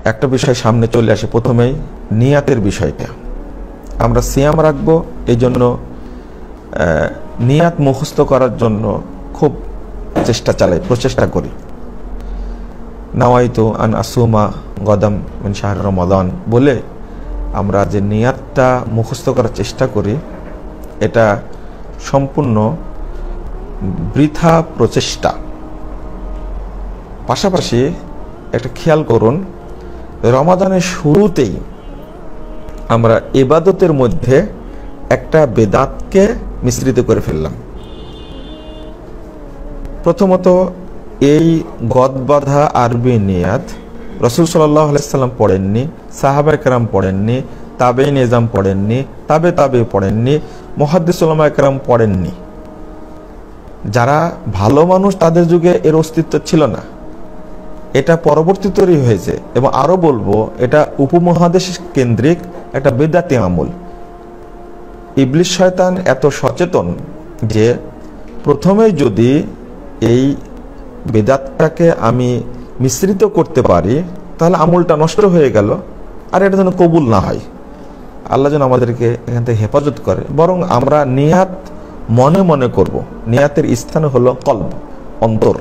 একটা বিষয় সামনে চলে আসে প্রথমেই, নিয়াতের বিষয়টা। আমরা সিয়াম রাখবো, এই জন্য নিয়াত মুখস্থ করার জন্য খুব প্রচেষ্টা করি। নাওয়াইতু আন আসুমা গদাম মিন শাহর রমাদান বলে আমরা যে নিয়াতটা মুখস্থ করার চেষ্টা করি, এটা সম্পূর্ণ বৃথা প্রচেষ্টা। পাশাপাশি একটা খেয়াল করুন, রমাদানের শুরুতেই আমরা ইবাদতের মধ্যে একটা বেদাতকে মিশ্রিত করে ফেললাম। প্রথমত, এই গদবাঁধা আরবি নিয়াত রাসূল সাল্লাল্লাহু আলাইহি সাল্লাম পড়েননি, সাহাবায়ে কেরাম পড়েননি, তাবেঈন ইজম পড়েননি, তাবে পড়েননি, মুহাদ্দিস উলামায়ে কেরাম পড়েননি। যারা ভালো মানুষ তাদের যুগে এর অস্তিত্ব ছিল না, এটা পরবর্তী তৈরি হয়েছে। এবং আরো বলবো, এটা উপমহাদেশ কেন্দ্রিক একটা বিদআতি আমল। ইবলিস শয়তান এত সচেতন যে প্রথমেই যদি এই বেদাতটাকে আমি মিশ্রিত করতে পারি, তাহলে আমলটা নষ্ট হয়ে গেল, আর এটা যেন কবুল না হয়। আল্লাহ যেন আমাদেরকে এখান থেকে হেফাজত করে। বরং আমরা নিয়াত মনে মনে করব। নিয়াতের স্থান হলো কলব, অন্তর।